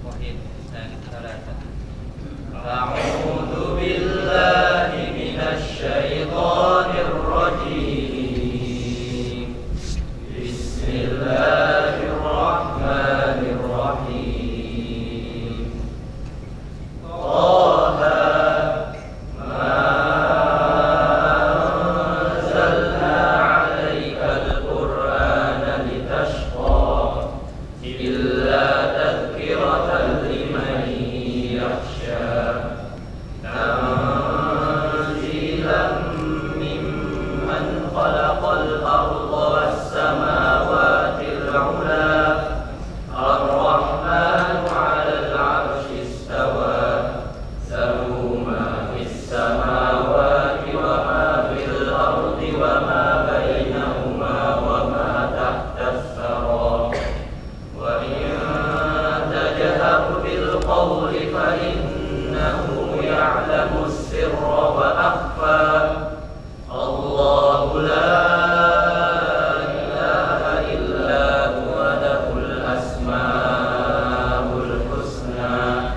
Wahid dan Salasa. A'udzu billahi minasy syaithanir rajim. Bismillahirrahmanirrahim. Taha ma anzalna 'alaikal Qur'ana litashqa illa tadhkiratan liman yakhsha. Tanzilan mimman khalaqal arda was samawatil 'ula. Ar-Rahmanu 'alal 'arsyi istawa. Lahu ma fis samawati wa ma fil ardi wa ma bainahuma wa ma tahtas thara. Wa in tajhar bil qawli fa innahu ya'lamu as-sirra wa akhfa. Allahu la ilaha illa huwa lahul asmaul husna.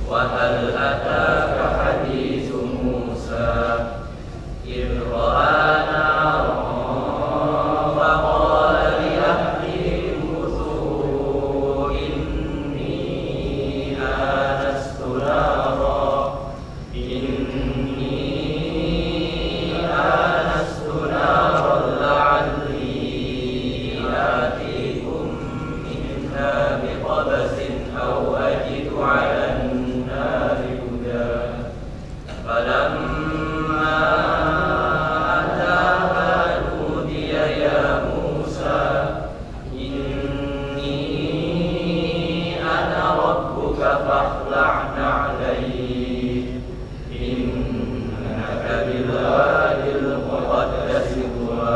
Wa hal ataka hadithu Musa idh ra'a naran faqala li ahlihim kuthu inni anastu naran la'alli atikum minha biqabasin aw ajidu 'alan nari huda. Falamma ataha nudiya ya Musa inni ana rabbuka fakhla' na'layk innaka bil wadil muqaddasi tuwa.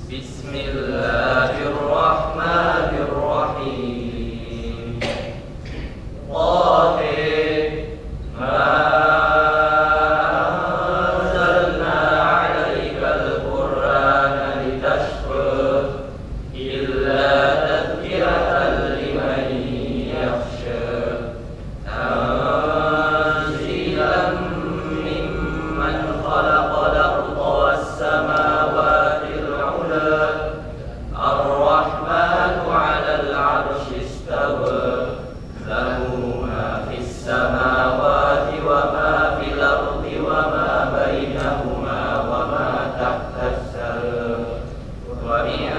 Bismillahirrahmanirrahim. Tahe ma anzalna 'alaikal Qur'ana litashqa illa tadhkiratan liman yakhsha. Tanzilan mimman khalaqal arda was samawatil 'ula. Ar-Rahmanu 'alal 'arsyi istawa. Lahu ma fis samawati wa ma fil ardi wa ma bainahuma wa ma tahtas thara. Wa in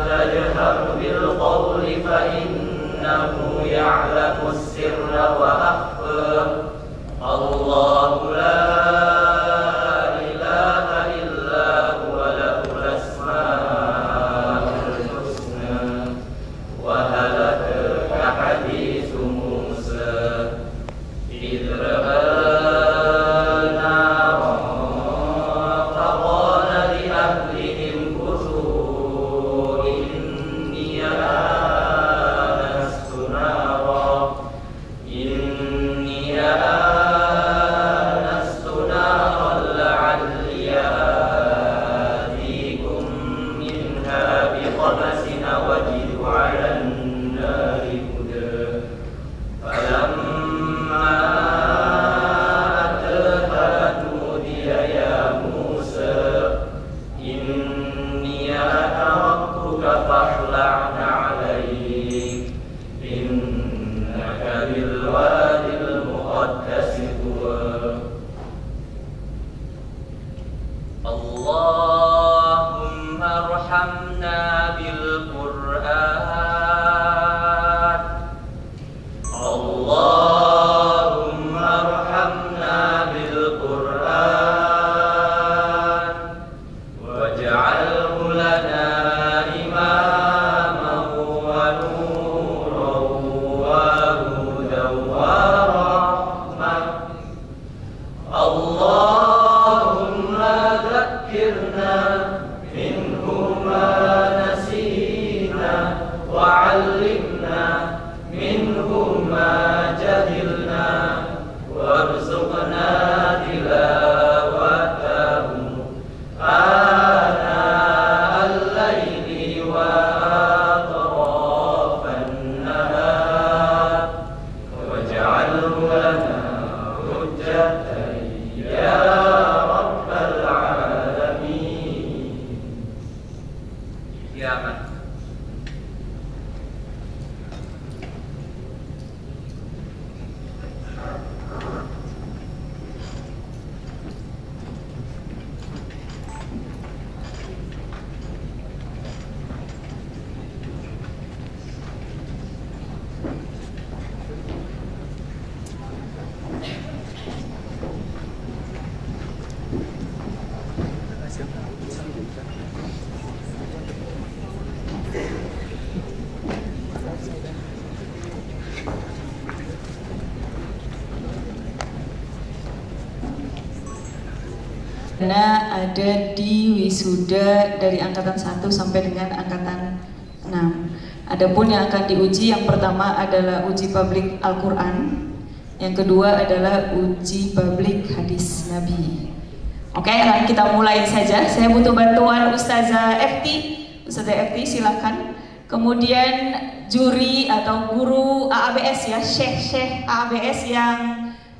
tajhar bil qawli fa innahu ya'lamu as-sirra wa akhfa. Allahu la ilaha illa huwa lahul asmaul husna. Wa hal ataka hadithu Musa idh ra'a naran faqala li ahlihim kuthu inni anastu naran la'alli atikum minha biqabasin aw ajidu 'alan nari huda. Falamma ataha nudiya ya Musa inni ana rabbuka fakhla' na'layk innaka bil wadil muqaddasi tuwa. Allahumma arhamna bil Qur'an. Allahumma arhamna bil Qur'an waj'alhu lana imaman wa nuran wa hudan wa rahmah. Allahumma dhakkirna minhu ma nasina wa 'allimna minhu ma jahilna warzuqna tilawatahu ana Ya, aman. Karena ada di wisuda dari angkatan 1 sampai dengan angkatan 6. Adapun yang akan diuji, yang pertama adalah uji publik Al-Quran, yang kedua adalah uji publik hadis Nabi. Oke, kita mulai saja. Saya butuh bantuan Ustazah Efti. Ustazah Efti silakan. Kemudian juri atau guru AABS ya, Syekh AABS yang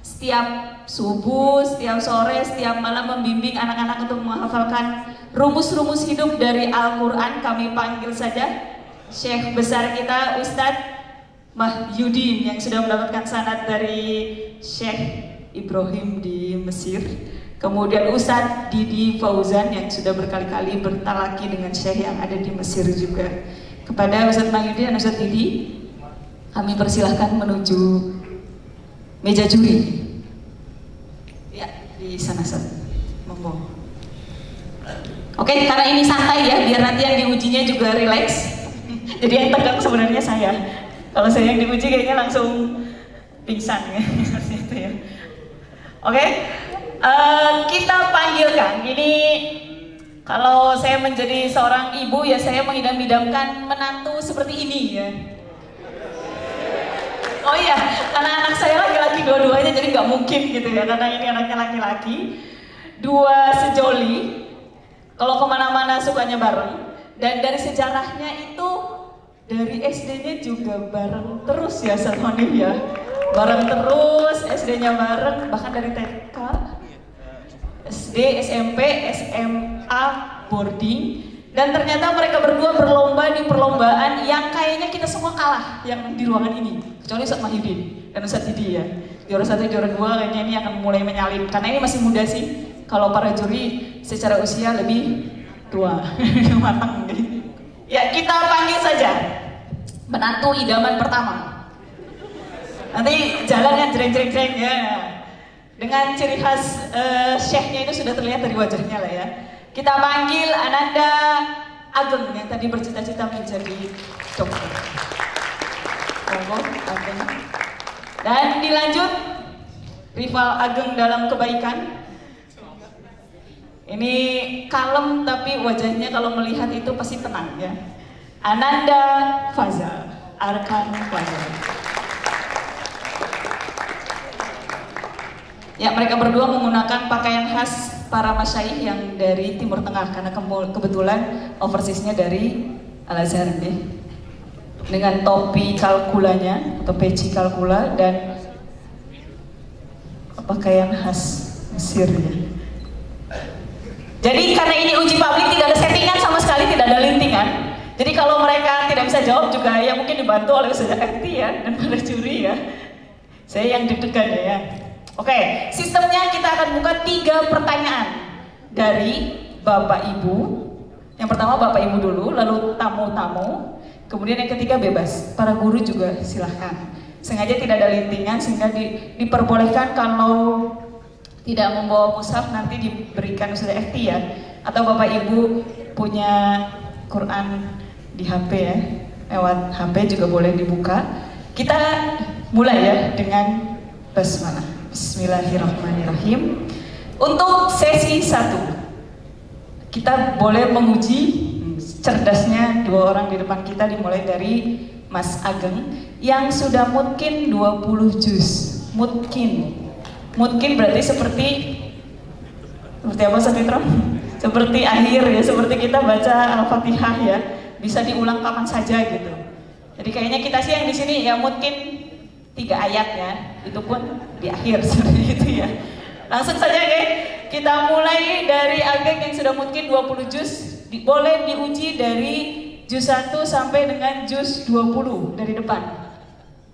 setiap subuh, setiap sore, setiap malam membimbing anak-anak untuk menghafalkan rumus-rumus hidup dari Al-Quran. Kami panggil saja Syekh besar kita, Ustadz Mahyudin, yang sudah mendapatkan sanad dari Syekh Ibrahim di Mesir. Kemudian Ustadz Didi Fauzan yang sudah berkali-kali bertalaki dengan Syekh yang ada di Mesir juga. Kepada Ustadz Mahyudin dan Ustadz Didi, kami persilahkan menuju meja juri. Ya, di sana monggo. Oke, karena ini santai ya, biar nanti yang diujinya juga rileks. Jadi yang tegang sebenarnya saya. Kalau saya yang diuji kayaknya langsung pingsan ya, seperti itu ya. Oke, kita panggilkan. Ini kalau saya menjadi seorang ibu ya, saya mengidam-idamkan menantu seperti ini ya. Oh iya, karena anak saya laki-laki dua-duanya, jadi nggak mungkin gitu ya, karena ini anaknya laki-laki. Dua sejoli, kalau kemana-mana sukanya bareng. Dan dari sejarahnya itu, dari SD-nya juga bareng terus ya, Satmonif ya. Bareng terus, SD-nya bareng, bahkan dari TK, SD, SMP, SMA, boarding. Dan ternyata mereka berdua berlomba di perlombaan yang kayaknya kita semua kalah yang di ruangan ini, kecuali Ustadz Mahyudin dan Ustadz Didi ya. Juara 1, juara 2 kayaknya ini akan mulai menyalip, karena ini masih muda sih. Kalau para juri secara usia lebih tua, matang gitu. Ya, kita panggil saja menantu idaman pertama. Nanti jalan yang jreng-jreng ya. Dengan ciri khas syekhnya itu sudah terlihat dari wajahnya lah ya. Kita panggil Ananda Ageng yang tadi bercita-cita menjadi dokter. Monggo, Ageng. Dan dilanjut rival Ageng dalam kebaikan. Ini kalem tapi wajahnya kalau melihat itu pasti tenang ya. Ananda Fazal, Arkan Fazal. Ya, mereka berdua menggunakan pakaian khas para masyaikh yang dari Timur Tengah, karena kebetulan overseasnya dari Al-Azhar nih. Dengan topi kalkulanya atau peci kalkula dan pakaian khas Mesir ya. Jadi karena ini uji publik, tidak ada settingan sama sekali, tidak ada lintingan. Jadi kalau mereka tidak bisa jawab juga ya mungkin dibantu oleh Ustazah Efti ya dan para juri ya. Saya yang deg-degan ya. Oke, sistemnya kita akan buka 3 pertanyaan dari Bapak Ibu. Yang pertama Bapak Ibu dulu, lalu tamu-tamu, kemudian yang ketiga bebas. Para guru juga silahkan. Sengaja tidak ada lintingan sehingga diperbolehkan kalau tidak membawa mushaf nanti diberikan Ustazah Efti ya. Atau Bapak Ibu punya Quran di HP ya, lewat HP juga boleh dibuka. Kita mulai ya dengan basmalah. Bismillahirrahmanirrahim. Untuk sesi 1 kita boleh menguji cerdasnya 2 orang di depan kita, dimulai dari Mas Ageng yang sudah mungkin 20 juz. Mungkin berarti seperti apa Ustaz Fitro? Seperti akhir ya, seperti kita baca Al-Fatihah ya, bisa diulang kapan saja gitu. Jadi kayaknya kita sih yang di sini ya mungkin 3 ayat ya, itu pun di akhir seperti itu ya. Langsung saja kita mulai dari Ageng yang sudah mungkin 20 juz, boleh diuji dari juz 1 sampai dengan juz 20 dari depan.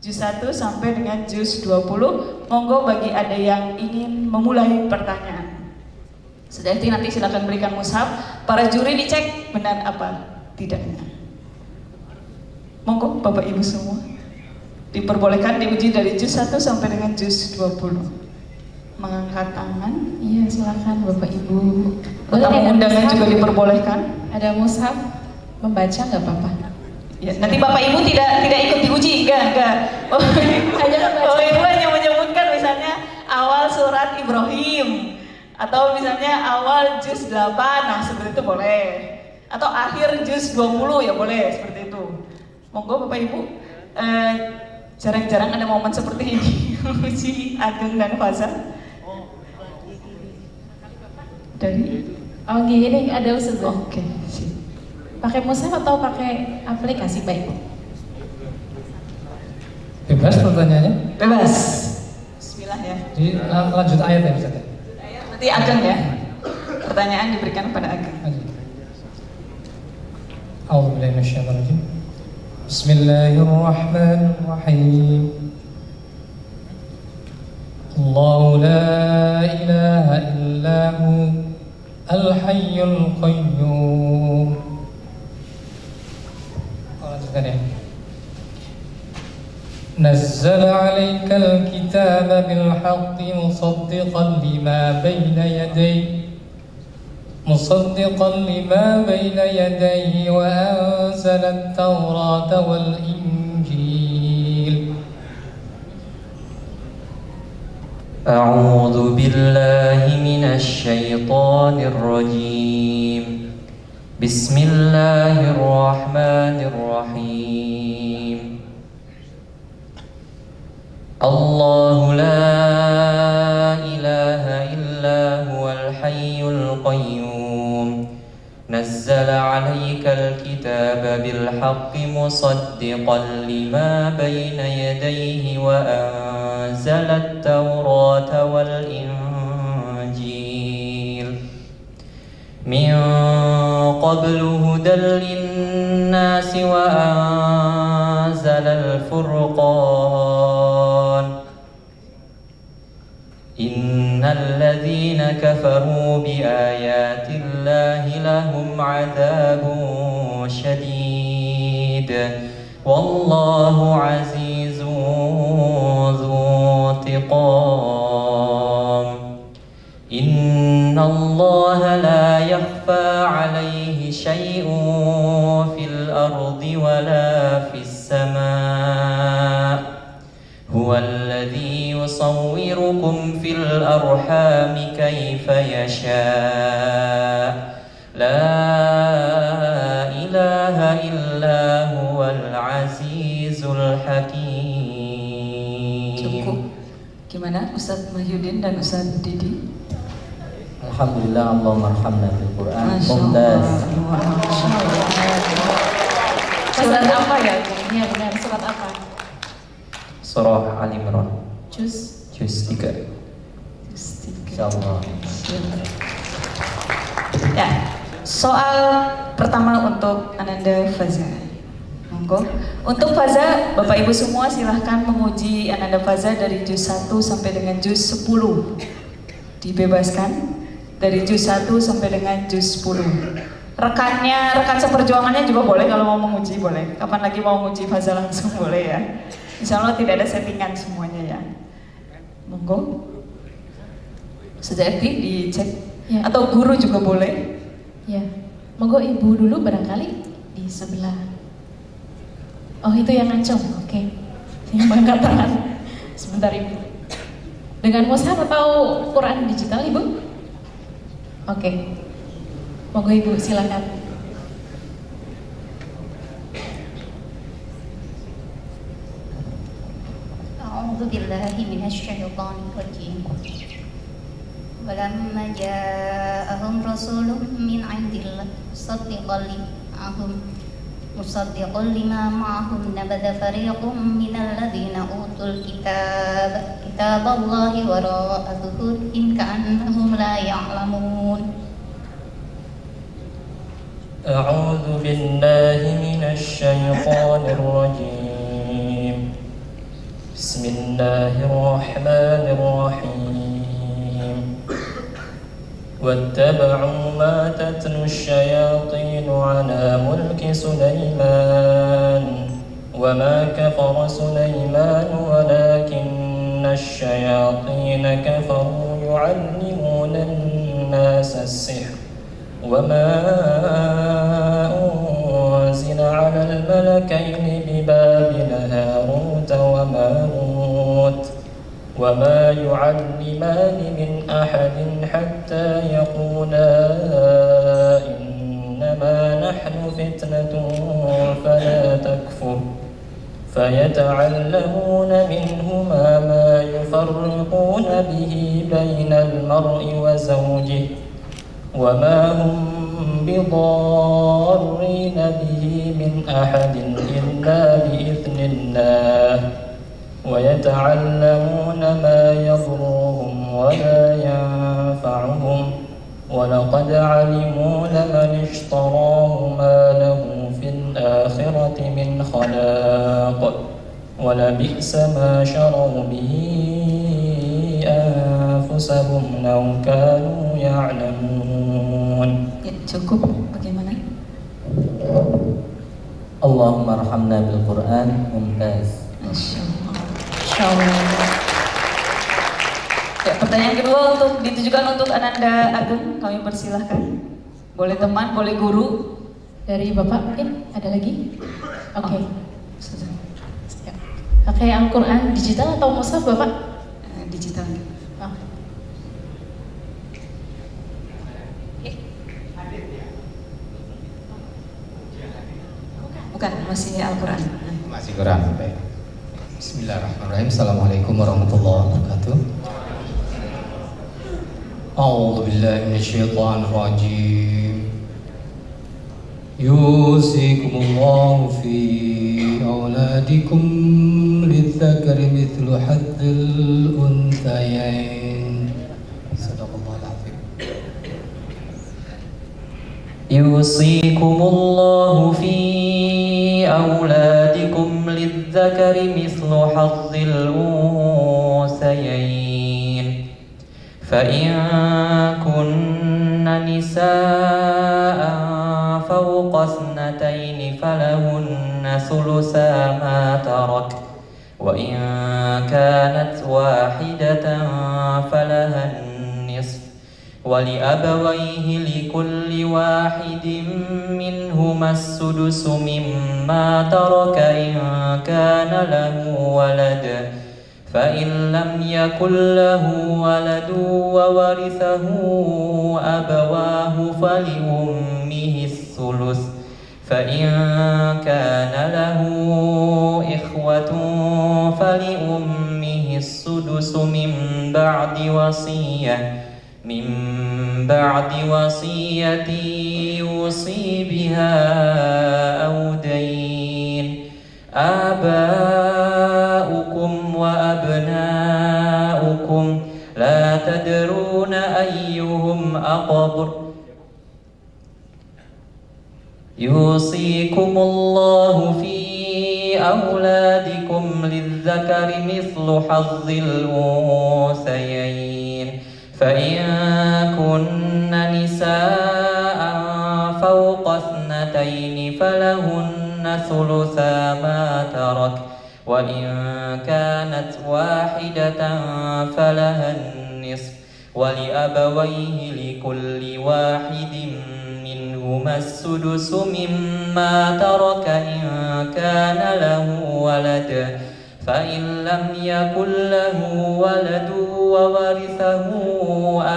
Juz 1 sampai dengan juz 20. Monggo bagi ada yang ingin memulai pertanyaan. Sudah itu nanti silakan berikan mushaf. Para juri dicek benar apa tidaknya. Monggo Bapak Ibu semua. Diperbolehkan diuji dari juz 1 sampai dengan juz 20. Mengangkat tangan. Iya, silakan Bapak Ibu. Tamu undangan juga diperbolehkan. Ada mushaf, membaca nggak apa-apa? Ya, nanti Bapak Ibu tidak ikut diuji, enggak. Oh, Ibu hanya menyebutkan misalnya awal surat Ibrahim atau misalnya awal juz 8, nah seperti itu boleh. Atau akhir juz 20 ya boleh seperti itu. Monggo Bapak Ibu. Jarang-jarang ada momen seperti ini. Uji Ageng dan Faza. Dari gini ada Ustaz. Oke. Pakai mushaf atau pakai aplikasi Pak Ibu? Bebas pertanyaannya? Bebas. Bismillah ya. Jadi lanjut ayat ya Ustaz. Nanti Ageng ya. Pertanyaan diberikan kepada Ageng. A'udzubillahi minasyaitonir rajim. Bismillahirrahmanirrahim. Allahu la ilaha illahu al-hayyul qayyum. نزل عليك الكتاب بالحق مصدقا لما بين يديه وأنزل التوراة والإنجيل. أعوذ بالله من الشيطان الرجيم. بسم الله الرحمن الرحيم. الله لا إله إلا هو الحي القيوم. نزل عليك الكتاب بالحق مصدقا لما بين يديه وأنزل التوراة والإنجيل من قبل هدى للناس وأنزل الفرقان. إن الذين كفروا بآيات الله لهم عذاب شديد والله عزيز ذو انتقام. إن الله لا يخفى عليه شيء في الأرض ولا في السماء. هو الذي يصوركم في الأرحام كيف يشاء. لا إله إلا هو العزيز الحكيم. Cukup. Gimana Ustadz Mahyudin dan Ustadz Didi? Alhamdulillah, Allahumma arhamna bil Quran. Mumtaz. Surat apa ya? Iya benar, surat apa? Surah Al Imran. Juz 3. Insyaallah. Ya, soal pertama untuk Ananda Faza. Monggo. Untuk Faza, Bapak Ibu semua silahkan menguji Ananda Faza dari juz 1 sampai dengan juz 10. Dibebaskan dari juz 1 sampai dengan juz 10. Rekan seperjuangannya juga boleh kalau mau menguji, boleh. Kapan lagi mau menguji Faza langsung boleh ya. Insya Allah tidak ada settingan semuanya ya. Monggo. Sejati dicek ya. Atau guru juga boleh. Ya. Monggo Ibu dulu barangkali di sebelah. Oh itu yang ngacung, oke. Yang mengangkat tangan. Sebentar Ibu. Dengan mushaf atau Quran digital Ibu? Oke. Monggo Ibu silakan. أعوذ بالله من الشيطان الرجيم. ولما جاءهم رسول من عند الله مصدقا لما معهم نبذ فريق من الذين أوتوا كتاب الله وراء ظهورهم كأنهم لا يعلمون. أعوذ بالله من الشيطان الرجيم. بسم الله الرحمن الرحيم. واتبعوا ما تتلو الشياطين على ملك سليمان وما كفر سليمان ولكن الشياطين كفروا يعلمون الناس السحر وما أنزل على الملكين ببابل هاروت وماروت وما يعلمان من أحد حتى يقولا إنما نحن فتنة فلا تكفر فيتعلمون منهما ما يفرقون به بين المرء وزوجه وما هم بضارين به من أحد إلا بإذن الله ويتعلمون ما يضرهم ولا ينفعهم ولقد علموا لمن اشتراه ما له في الآخرة من خلاق ولبئس ما شروا به أنفسهم لو كانوا يعلمون. Ya, cukup. Bagaimana? Allahumma arhamna bil Quran. Mumtaz. Masya Allah. Ya, pertanyaan kedua ditujukan untuk Ananda Agung. Kami persilahkan. Boleh teman, boleh guru. Dari Bapak mungkin ada lagi? Oke. Sudah. Siap. Pakai Al-Quran digital atau mushaf Bapak? Digital. Oh. Bukan, masih Al-Quran. Masih Quran. Baik. Bismillahirrahmanirrahim. Assalamualaikum warahmatullahi wabarakatuh. A'udzu billahi minasyaitonir rajim. Yusikumullahu fi auladikum lidzakari mithlu hadzil unthayain. Sadaqallahul azim. يوصيكم الله في أولادكم للذكر مثل حظ الأنثيين فإن كن نساء فوق اثنتين فلهن ثلثا ما ترك وإن كانت واحدة فلها النصف ولأبويه لكل واحد منهما السدس مما ترك إن كان له ولد فإن لم يكن له ولد وورثه أبواه فلأمه الثلث فإن كان له إخوة فلأمه السدس من بعد وصية يوصي بها أو دين آباؤكم وأبناؤكم لا تدرون أيهم أقرب يوصيكم الله في أولادكم للذكر مثل حظ الأنثيين فإن كن نساء فوق اثنتين فلهن ثلثا ما ترك وإن كانت واحدة فلها النصف ولأبويه لكل واحد منهما السدس مما ترك إن كان له ولد فإن لم يكن له ولد وورثه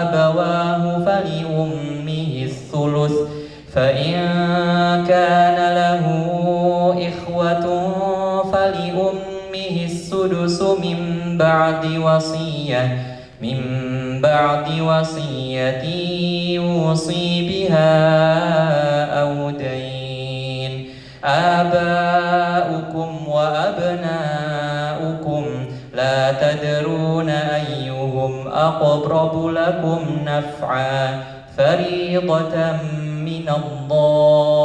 أبواه فلأمه الثلث فإن كان له إخوة فلأمه السدس من بعد وصية يوصي بها أو دين آباؤكم وأبناؤكم لا تدرون أيهم أقرب لكم نفعا فريضة من الله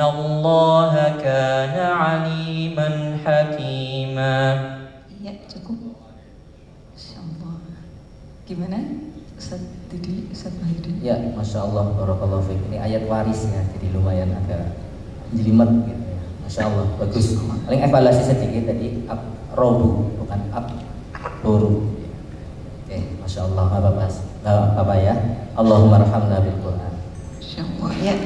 Innallaha kana aliman hakima. Iya, cukup. Insyaallah. Gimana? Ustaz Didi, Ustaz Mahyudin? Ya, Masya Allah, barakallahu fiik. Ini ayat waris ya, jadi lumayan agak jelimet gitu ya. Masya Allah, bagus. Paling evaluasi sedikit tadi, robu bukan boru. Oke, Masya Allah, nggak apa ya. Allahumma arhamna bil Quran. Masya Allah, ya.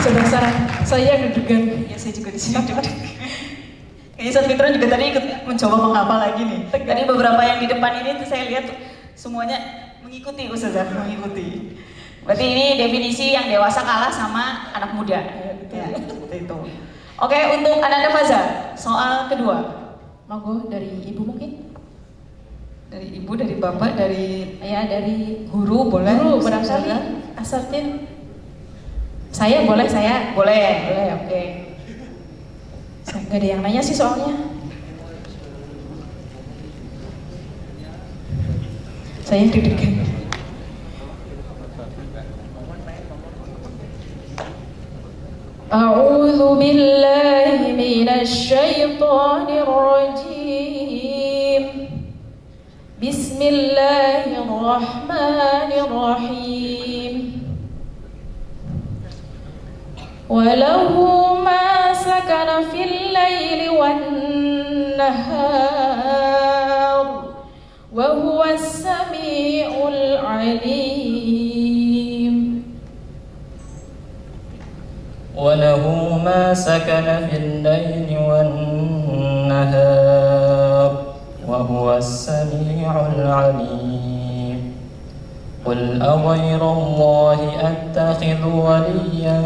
Sebentar, saya deg-degan. Ya, saya juga di sini deg-degan. Kayaknya Ustaz Fitra juga tadi ikut mencoba menghafal lagi nih. Tadi beberapa yang di depan ini tuh saya lihat semuanya mengikuti Ustazah, mengikuti. Berarti ini definisi yang dewasa kalah sama anak muda. Ya, seperti itu. Oke, untuk Ananda Faza, soal kedua. Monggo dari Ibu mungkin? Dari Ibu, dari Bapak, dari Ya, dari guru boleh? Guru barangkali. Asalkan saya boleh, Boleh. Boleh, oke. Gak ada yang nanya sih soalnya. Saya deg-degan. A'udzu billahi minasy syaithanir rajim. Bismillahirrahmanirrahim. وله ما سكن في الليل والنهار وهو السميع العليم. وله ما سكن في الليل والنهار وهو السميع العليم. قل أغير الله أتخذ وليا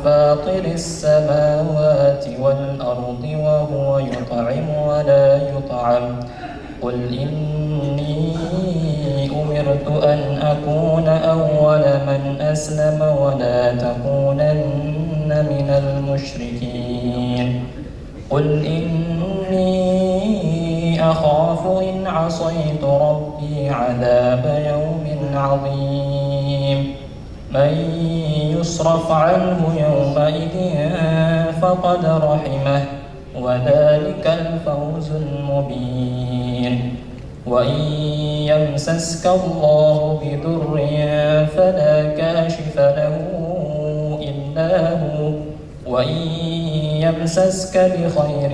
فاطر السماوات والأرض وهو يطعم ولا يطعم قل إني أمرت أن أكون أول من أسلم ولا تكونن من المشركين قل إني أخاف إن عصيت ربي عذاب يوم عظيم من يصرف عنه يومئذ فقد رحمه وذلك الفوز المبين وإن يمسسك الله بضر فلا كاشف له إلا هو وإن يمسسك بخير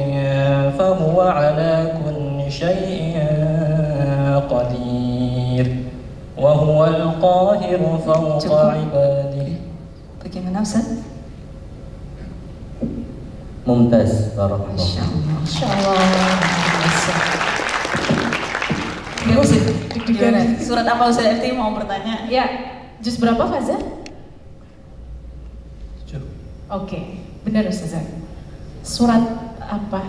فهو على كل شيء قدير وهو القاهر فوق عباده. Bagaimana Ustaz? Mumtaz, barakallah. Insyaallah. Gimana? Surat apa Ustaz FT mau bertanya? Ya, juz berapa Faza? Oke, benar Ustazah. Surat apa?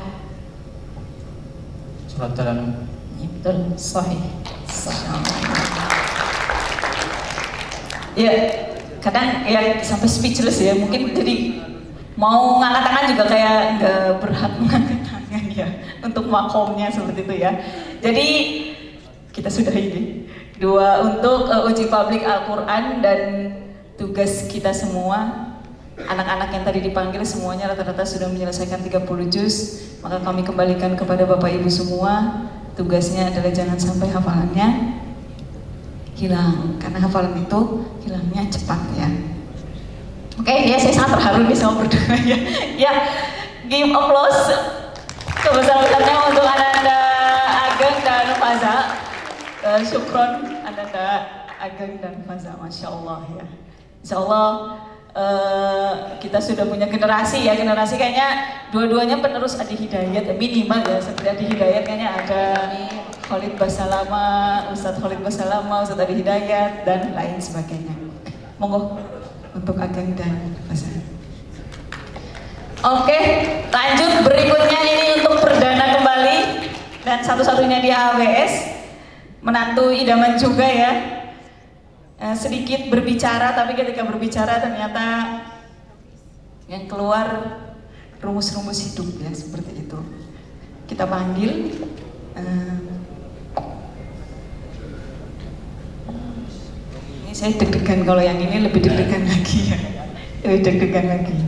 Surat dalam. Ya, betul, sahih. Ya, kadang ya sampai speechless ya. Mungkin jadi mau ngangkat tangan juga kayak nggak berhak mengangkat tangan ya untuk makomnya seperti itu ya. Jadi kita sudah ini dua untuk uji publik Al-Quran dan tugas kita semua. Anak-anak yang tadi dipanggil semuanya rata-rata sudah menyelesaikan 30 juz. Maka kami kembalikan kepada Bapak Ibu semua. Tugasnya adalah jangan sampai hafalannya hilang, karena hafalan itu hilangnya cepat ya. Oke, ya saya sangat terharu nih sama berdua ya. Ya, give applause sebesar-besarnya untuk Ananda Ageng dan Faza. Syukron Ananda Ageng dan Faza, Masya Allah ya. Insya Allah kita sudah punya generasi ya, generasi kayaknya dua-duanya penerus Adi Hidayat, minimal ya, seperti Adi Hidayat kayaknya ada Khalid Basalama, Ustadz Khalid Basalama, Ustadz Adi Hidayat dan lain sebagainya. Monggo untuk Ageng dan Faza. Oke, lanjut berikutnya ini untuk perdana kembali dan satu-satunya di AWS, menantu idaman juga ya. Sedikit berbicara, tapi ketika berbicara ternyata yang keluar rumus-rumus hidup ya, seperti itu. Kita panggil Ini saya deg-degan, kalau yang ini lebih deg-degan lagi ya. Lebih deg-degan lagi.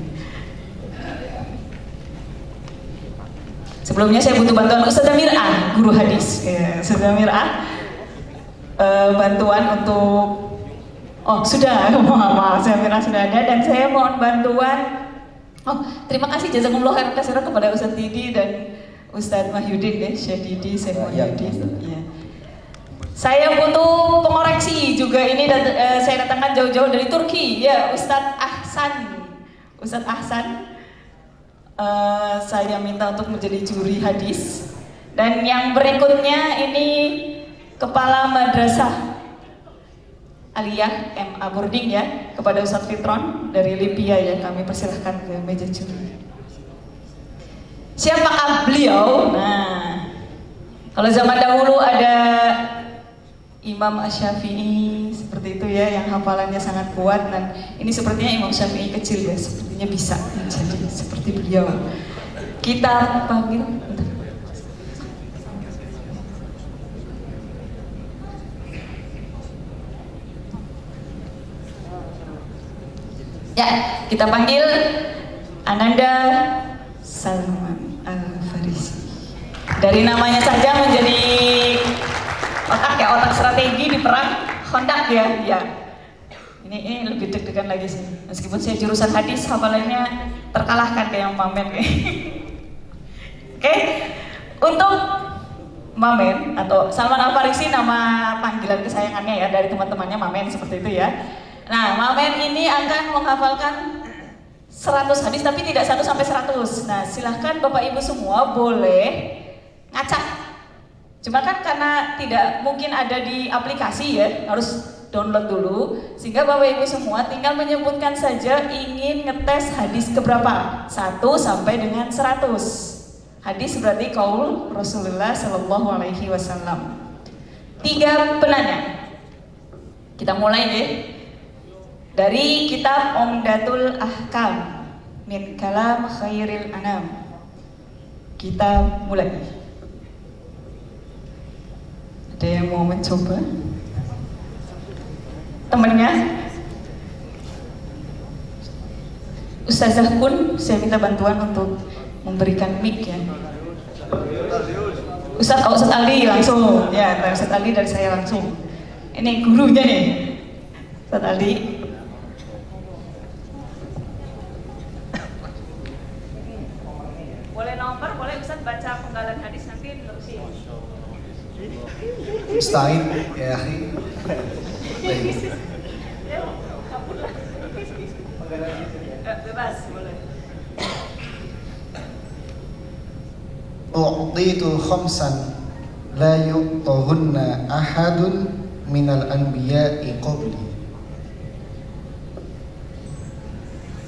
Sebelumnya saya butuh bantuan Ustazah Mir'ah, guru hadis. Ya, Ustazah Mir'ah, bantuan untuk, sudah, maaf, Ustazah Mir'ah sudah ada, dan saya mohon bantuan. Terima kasih jazakumullah khairan katsiran kepada Ustaz Didi dan Ustaz Mahyudin ya, Syekh Didi, Syekh Mahyudin. Ya. Saya butuh pengoreksi juga ini, saya datangkan jauh-jauh dari Turki ya, Ustaz Ahsan. Ustaz Ahsan, saya minta untuk menjadi juri hadis. Dan yang berikutnya ini Kepala Madrasah Aliyah MA Boarding ya, kepada Ustaz Fitron dari Libya ya, kami persilahkan ke meja juri. Siapakah beliau? Nah, kalau zaman dahulu ada Imam Asy-Syafi'i seperti itu ya, yang hafalannya sangat kuat, dan ini sepertinya Imam Syafi'i kecil ya, sepertinya bisa menjadi seperti beliau. Kita panggil. Ya, kita panggil Ananda Salman Al-Farisi. Dari namanya saja menjadi otak ya, otak strategi di perang Khandaq ya. Ya. Ini lebih deg-degan lagi sih. Meskipun saya jurusan hadis, hafalannya terkalahkan kayak yang Mamen. Oke, untuk Mamen atau Salman Al-Farisi, nama panggilan kesayangannya ya, dari teman-temannya Mamen seperti itu ya. Nah, Mamen ini akan menghafalkan 100 hadis, tapi tidak 1 sampai 100. Nah, silahkan Bapak Ibu semua boleh ngacak. Cuma kan karena tidak mungkin ada di aplikasi ya, harus download dulu. Sehingga Bapak Ibu semua tinggal menyebutkan saja ingin ngetes hadis keberapa, 1 sampai dengan 100. Hadis berarti qaul Rasulullah Shallallahu Alaihi Wasallam. 3 penanya. Kita mulai deh. Dari kitab Umdatul Ahkam min kalam khairil anam. Kita mulai. Ada yang mau mencoba? Temennya? Ustazah pun saya minta bantuan untuk memberikan mic ya. Ustaz Ali langsung. Ya, Ustaz Ali dari saya langsung. Ini gurunya nih. Ustaz Ali. Boleh nomor, boleh Ustaz baca penggalan hadis nanti terusin. Mustahil ya akhi. Bebas, boleh. U'titu khamsan la yu'tahunna ahadun minal anbiya'i qabli.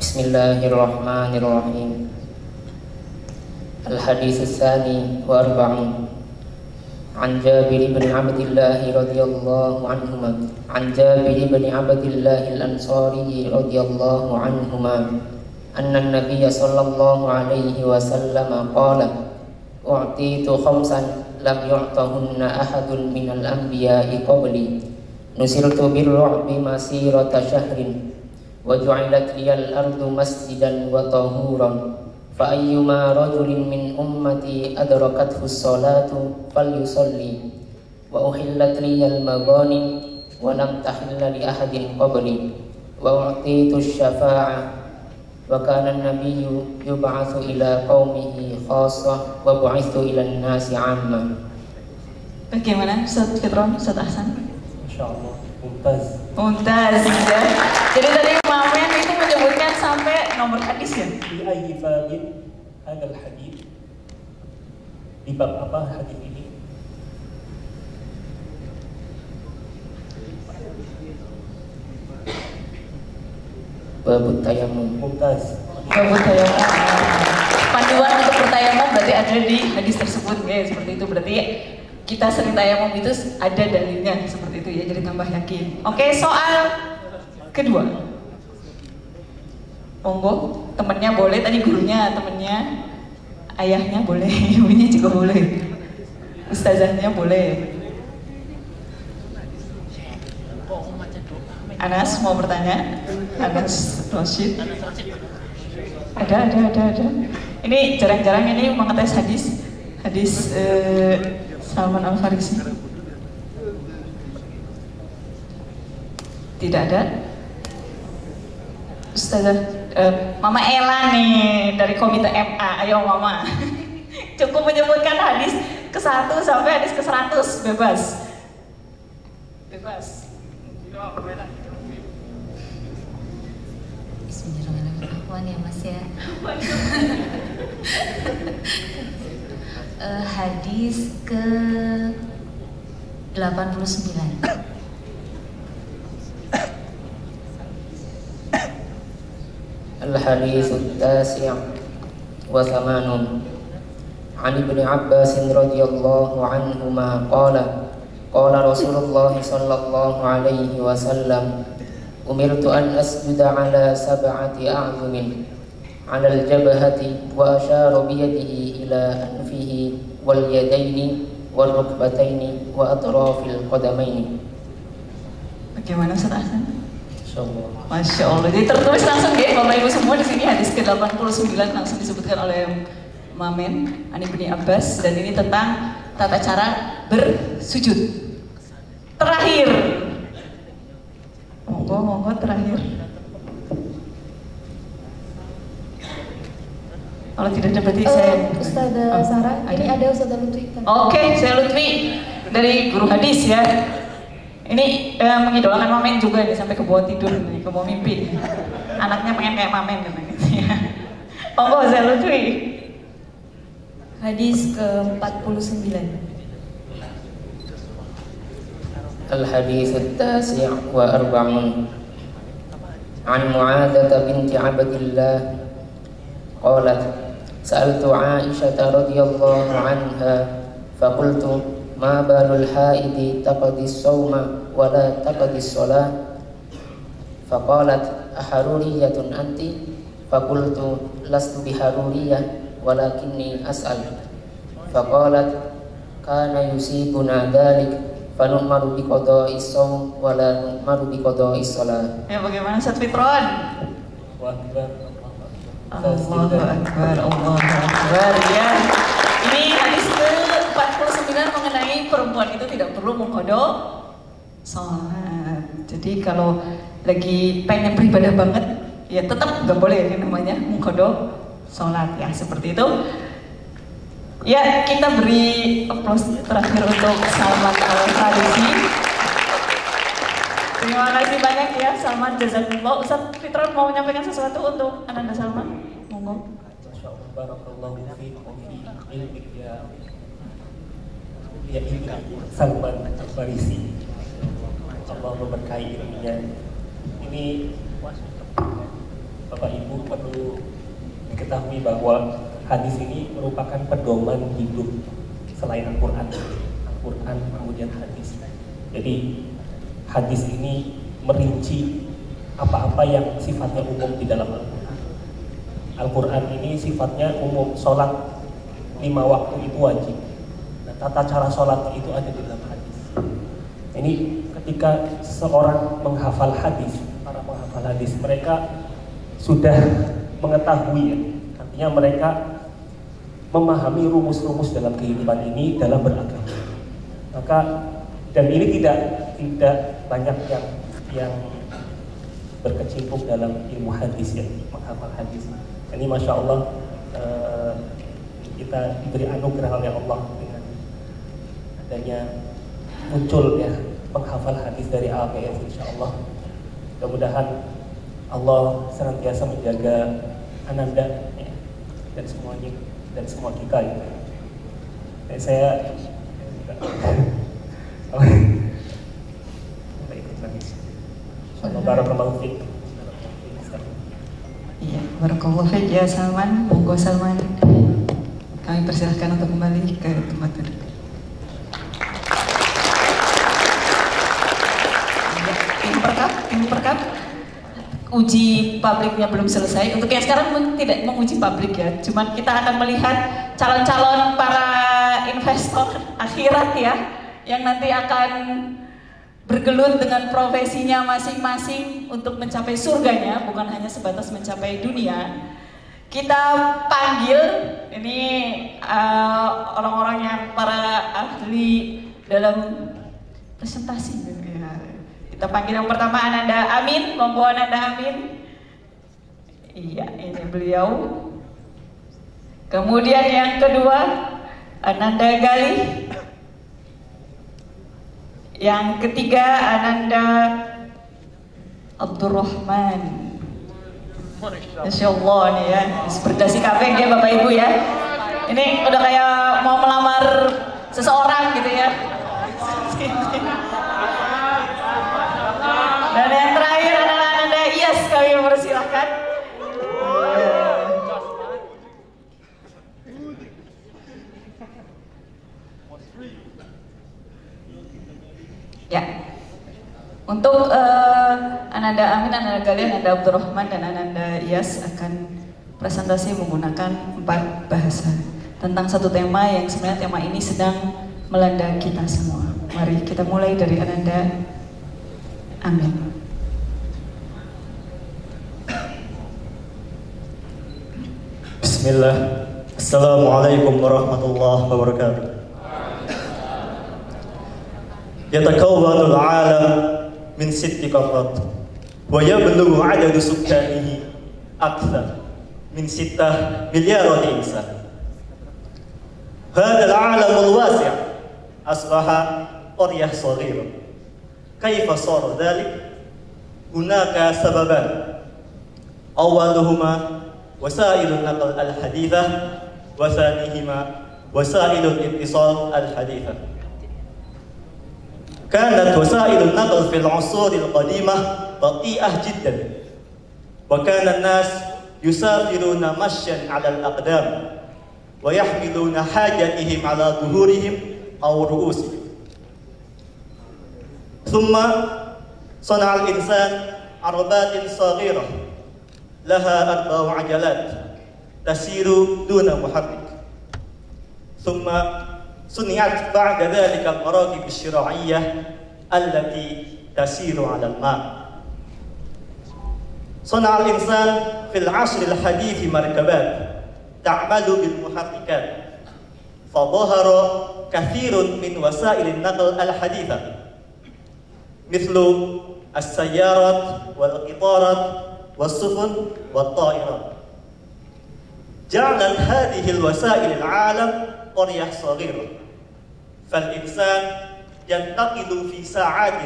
Bismillahirrahmanirrahim. Al-hadis tsani wa arba'un. An Jabir bin Abdullah radhiyallahu anhuma. An Jabir bin Abdullah al-Ansari radhiyallahu anhuma. Anna an-nabiy sallallahu alaihi wasallam qala: "U'titu khamsan lam yu'tahunna ahadun minal anbiya'i qabli. Nusirtu bir-ru'bi masirata syahrin wa ju'ilat liyal ardu masjidan wa tahuran. Fa ayyuma rajulin min ummati adrakathu as-salatu falyusalli wa uhillat liyal maghanim wa lam tahilla li ahadin qabli wa u'titu asy-syafa'ah wa kana an-nabiyyu yub'atsu ila qaumihi khassah wa bu'itsu ila an-nasi 'ammah." Bagaimana Ustaz Fitron, Ustaz Ahsan? Insyaallah mumtaz. Mumtaz ya. Jadi tadi Mamen itu menyebutkan sampai nomor hadis ya. Di ayyi babin hadzal hadits? Di bab apa hadis ini? Babut tayammum. Mumtaz. Babut tayammum. Panduan untuk bertayamum berarti ada di hadis tersebut ya, seperti itu. Berarti kita sering tayamum itu ada dalilnya seperti itu ya, jadi tambah yakin. Oke, soal kedua. Monggo, temennya boleh, tadi gurunya, temennya, ayahnya boleh, ibunya juga boleh, ustazahnya boleh. Anas mau bertanya? Anas Rashid. Ada. Ini jarang-jarang ini mengetes hadis Salman Al Farisi. Tidak ada. Ustazah, Mama Ella nih dari komite MA. Ayo Mama. Cukup menyebutkan hadis ke-1 sampai hadis ke-100, bebas. Bismillahirrahmanirrahim ya Mas ya. Hadis ke-89. Al-Hadits At-Tasi' wa Thamanun An Ibn Abbas radhiyallahu anhuma qala Rasulullah sallallahu alaihi wasallam umirtu an asjuda ala sab'ati a'zumin ala al-jabhati wa asyara bi yadihi ila anfihi wal yadaini wal rukbataini wa atrafil qadamaini. Bagaimana Ustaz Ahsan? Insyaallah. Masya Allah. Jadi tertulis langsung ya Bapak Ibu semua di sini hadis ke-89 langsung disebutkan oleh Mamen An Ibni Abbas, dan ini tentang tata cara bersujud. Terakhir. Monggo terakhir. Kalau tidak ada berarti saya Ustazah Sarah, ini ada Ustazah Lutfi. Oke, saya Lutfi dari guru hadis ya. Ini mengidolakan Mamen juga nih sampai ke bawah tidur nih, ke bawah mimpi. Anaknya pengen kayak Mamen katanya. Monggo saya Lutfi. Hadis ke-49. Al-Hadits At-Tasi' wa Arba'un An Mu'adzah binti Abdillah qalat sa'altu Aisyah radhiyallahu anha faqultu ma balul haidi taqdi as-sawma wa la taqdi as-salah faqalat aharuriyatun anti faqultu lastu biharuriyah walakinni as'al faqalat kana yusibuna dhalik fanu'maru biqada'i as-sawm wa la nu'maru biqada'i as-salah. Ya bagaimana Ustaz Fitron? Allahu Akbar ya. Ini hadis ke-49 mengenai perempuan itu tidak perlu mengkodok sholat. Jadi kalau lagi pengen beribadah banget ya tetap nggak boleh ini namanya mengkodok sholat ya, seperti itu. Ya, kita beri aplaus terakhir untuk Salman Al Farisi. Terima kasih banyak ya Salman, jazakallah. Ustaz Fitron mau menyampaikan sesuatu untuk Ananda Salman? Monggo. Masyaallah, barakallahu fiik wa fi ilmik ya Ibu Salman Al Farisi. Allah memberkahi ilmunya. Ini Bapak Ibu perlu diketahui bahwa hadis ini merupakan pedoman hidup selain Al-Quran. Al-Quran kemudian hadis. Jadi hadis ini merinci apa-apa yang sifatnya umum di dalam Al-Quran. Al-Quran ini sifatnya umum, sholat 5 waktu itu wajib. Nah, tata cara sholat itu ada di dalam hadis. Ini ketika seorang menghafal hadis, para penghafal hadis, mereka sudah mengetahui ya, artinya mereka memahami rumus-rumus dalam kehidupan ini dalam beragama. Maka dan ini tidak banyak yang berkecimpung dalam ilmu hadis ya, menghafal hadis. Ini masya Allah kita diberi anugerah oleh Allah dengan adanya muncul ya penghafal hadis dari APS, insya Allah. Mudah-mudahan Allah senantiasa menjaga Ananda ya, dan semuanya dan semua kita ya. Saya barakallahu fiik. Iya, barakallahu fiik ya Salman. Monggo Salman. Kami persilahkan untuk kembali ke tempat duduk. Tim perkap. Uji publiknya belum selesai. Untuk yang sekarang tidak menguji publik ya. Cuman kita akan melihat calon-calon para investor akhirat ya, yang nanti akan bergelut dengan profesinya masing-masing untuk mencapai surganya, bukan hanya sebatas mencapai dunia. Kita panggil ini orang-orang yang para ahli dalam presentasi. Kita panggil yang pertama Ananda Amin, monggo Ananda Amin. Iya, ini beliau. Kemudian yang kedua Ananda Gali. Yang ketiga Ananda Abdurrahman. Masya Allah nih ya, seperti kabeh ya Bapak Ibu ya. Ini udah kayak mau melamar seseorang gitu ya. Dan yang terakhir adalah Ananda Iyas, kami mempersilahkan. Ya, untuk Ananda Amin, Ananda Gali, Ananda Abdurrahman, dan Ananda Iyas akan presentasi menggunakan 4 bahasa tentang satu tema yang sebenarnya tema ini sedang melanda kita semua. Mari kita mulai dari Ananda Amin. Bismillah. Assalamualaikum warahmatullahi wabarakatuh. يتكون العالم من 6 قارات ويبلغ عدد سكانه أكثر من 6 مليار إنسان. هذا العالم الواسع أصبح قرية صغيرة. كيف صار ذلك؟ هناك سببان، أولهما وسائل النقل الحديثة، وثانيهما وسائل الاتصال الحديثة. كانت وسائل النقل في العصور القديمة بطيئة جدا، وكان الناس يسافرون مشيا على الأقدام ويحملون حاجتهم على ظهورهم أو رؤوسهم. ثم صنع الإنسان عربات صغيرة لها 4 عجلات تسير دون محرك. ثم صنعت بعد ذلك المراكب الشراعية التي تسير على الماء. صنع الإنسان في العصر الحديث مركبات تعمل بالمحركات، فظهر كثير من وسائل النقل الحديثة مثل السيارات والقطارات والسفن والطائرات. جعلت هذه الوسائل العالم قرية صغيرة، فالإنسان ينتقل في ساعات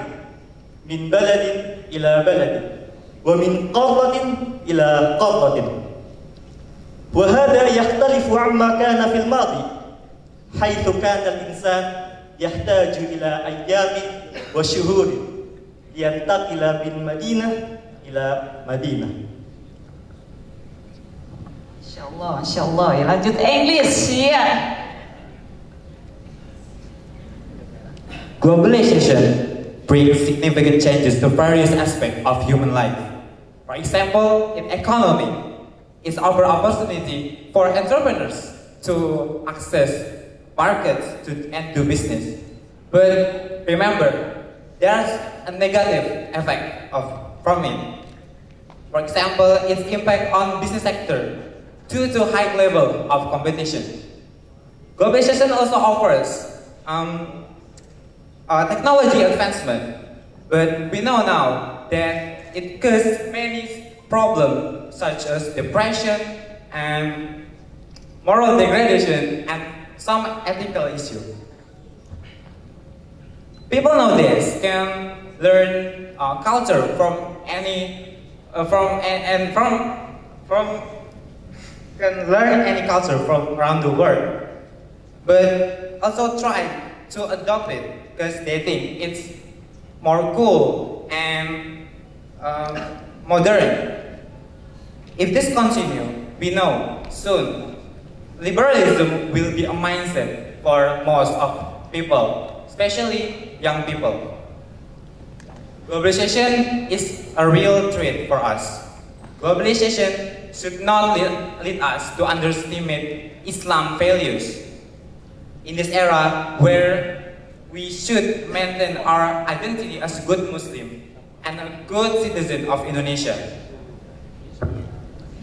من بلد إلى بلد ومن قارة إلى قارة، وهذا يختلف عما كان في الماضي، حيث كان الإنسان يحتاج إلى أيام وشهور لينتقل من مدينة إلى مدينة. Masya Allah, ya lanjut English ya. Globalization brings significant changes to various aspects of human life. For example, in economy, it offers opportunity for entrepreneurs to access markets and do business. But remember, there's a negative effect from it. For example, its impact on business sector due to high level of competition. Globalization also offers technology advancement, but we know now that it causes many problems such as depression and moral degradation and some ethical issues. People nowadays can learn culture from can learn any culture from around the world, but also try to adopt it because they think it's more cool and modern. If this continue, we know soon liberalism will be a mindset for most of people, especially young people. Globalization is a real threat for us. Globalization should not lead us to underestimate Islam values. In this era where we should maintain our identity as a good Muslim and a good citizen of Indonesia.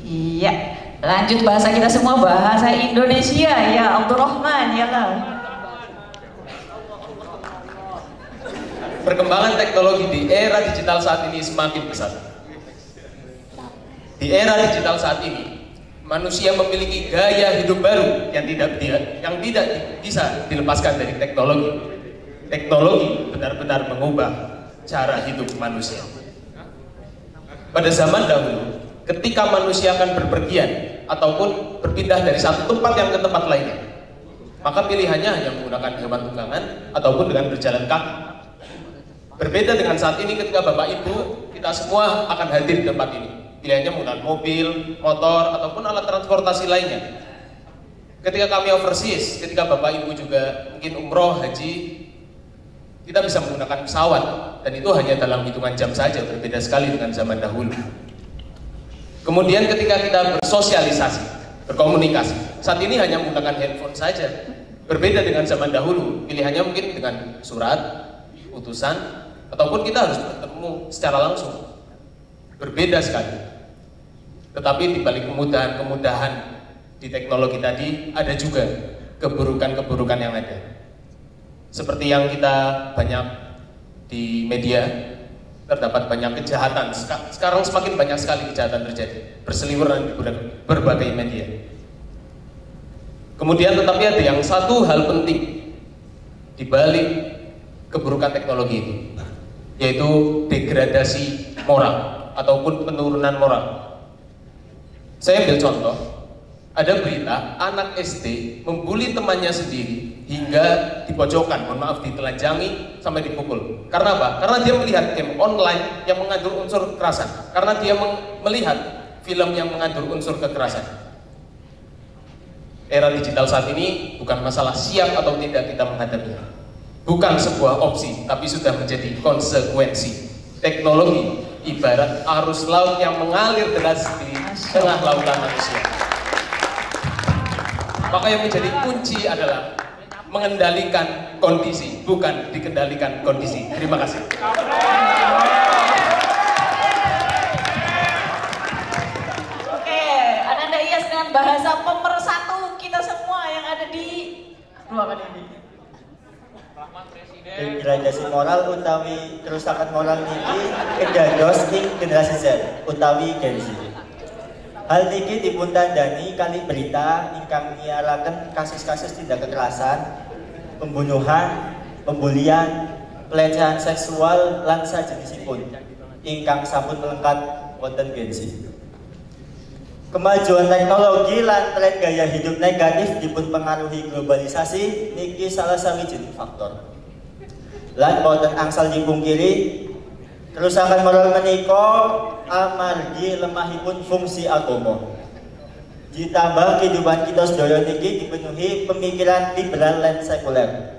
Iya, lanjut bahasa kita semua, bahasa Indonesia ya Abdurrahman ya lah. Perkembangan teknologi di era digital saat ini semakin pesat. Di era digital saat ini, manusia memiliki gaya hidup baru yang tidak bisa dilepaskan dari teknologi. Teknologi benar-benar mengubah cara hidup manusia. Pada zaman dahulu, ketika manusia akan berpergian ataupun berpindah dari satu tempat yang ke tempat lainnya, maka pilihannya hanya menggunakan hewan tunggangan ataupun dengan berjalan kaki. Berbeda dengan saat ini ketika Bapak Ibu, kita semua akan hadir di tempat ini. Pilihannya menggunakan mobil, motor, ataupun alat transportasi lainnya. Ketika kami overseas, ketika Bapak Ibu juga mungkin umroh, haji, kita bisa menggunakan pesawat. Dan itu hanya dalam hitungan jam saja, berbeda sekali dengan zaman dahulu. Kemudian ketika kita bersosialisasi, berkomunikasi, saat ini hanya menggunakan handphone saja. Berbeda dengan zaman dahulu, pilihannya mungkin dengan surat, utusan, ataupun kita harus bertemu secara langsung. Berbeda sekali. Tetapi di balik kemudahan-kemudahan di teknologi tadi, ada juga keburukan-keburukan yang ada. Seperti yang kita banyak di media, terdapat banyak kejahatan. Sekarang semakin banyak sekali kejahatan terjadi, berseliweran di berbagai media. Kemudian tetapi ada yang satu hal penting di balik keburukan teknologi ini, yaitu degradasi moral ataupun penurunan moral. Saya ambil contoh, ada berita anak SD membuli temannya sendiri hingga dipojokkan, mohon maaf, ditelanjangi sampai dipukul. Karena apa? Karena dia melihat game online yang mengandung unsur kekerasan. Karena dia melihat film yang mengandung unsur kekerasan. Era digital saat ini bukan masalah siap atau tidak kita menghadapinya. Bukan sebuah opsi, tapi sudah menjadi konsekuensi. Teknologi ibarat arus laut yang mengalir deras di tengah lautan manusia. Maka yang menjadi kunci adalah mengendalikan kondisi, bukan dikendalikan kondisi. Terima kasih. Oke, Ananda Iyas dengan bahasa pemersatu kita semua yang ada di ruangan ini. Degradasi moral utawi kerusakan moral niki kedados ing generasi Z utawi Gen Z. Hal niki dipuntandani kali berita ingkang nyiaraken kasus-kasus tindak kekerasan, pembunuhan, pembulian, pelecehan seksual lan sajenisipun ingkang sampun melengkap wonten Gen Z. Kemajuan teknologi lan tren gaya hidup negatif dipun pengaruhi globalisasi niki salah sawijining faktor. Lan boten angsal dipungkiri kerusakan moral menika amargi lemahipun fungsi agama. Ditambah kehidupan kita sedaya niki dipenuhi pemikiran liberal lan sekuler.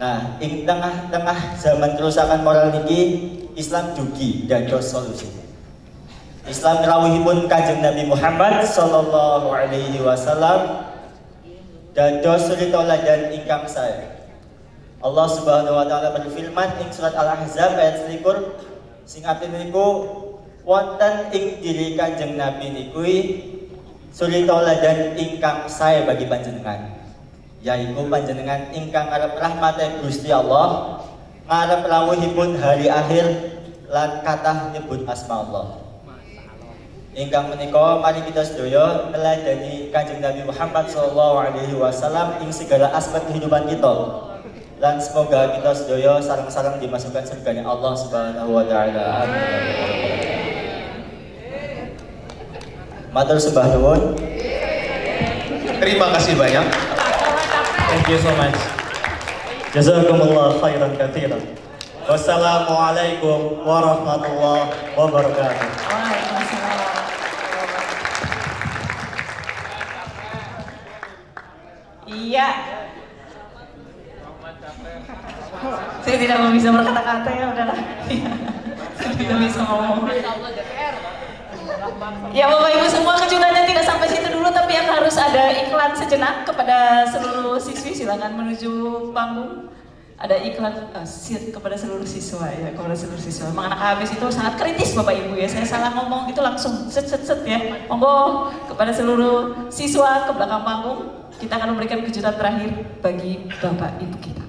Nah, ing tengah-tengah zaman kerusakan moral niki Islam dugi dados solusi. Islam rawuhipun Kanjeng Nabi Muhammad sallallahu alaihi wasallam dados suri tauladan ingkang sae. Allah Subhanahu wa taala berfirman ing surat Al-Ahzab ayat 21 sing artine niku wonten ing diri Kanjeng Nabi niku suri tauladan ingkang sae bagi panjenengan, yaiku panjenengan ingkang arep rahmate Gusti Allah, ngarep rawuhipun hari akhir lan kathah nyebut asma Allah. Ingkang menika mari kita sedaya neladani Kanjeng Nabi Muhammad sallallahu alaihi wasallam ing segala aspek kehidupan kita. Dan semoga kita sedaya sareng-sareng dimasukkan surganya Allah Subhanahu wa taala. Matur sembah nuwun. Terima kasih banyak. Thank you so much. Jazakumullah khairan katsiran. Wassalamualaikum warahmatullahi wabarakatuh. Iya. Saya tidak bisa berkata-kata ya, udahlah. Saya tidak bisa ngomong. Ya Bapak Ibu semua, kejutannya tidak sampai situ dulu, tapi yang harus ada iklan sejenak kepada seluruh siswi. Silakan menuju panggung. ada iklan kepada seluruh siswa ya, kepada seluruh siswa. Memang anak habis itu sangat kritis Bapak Ibu ya. Saya salah ngomong gitu langsung set ya. Monggo kepada seluruh siswa ke belakang panggung, kita akan memberikan kejutan terakhir bagi Bapak Ibu kita.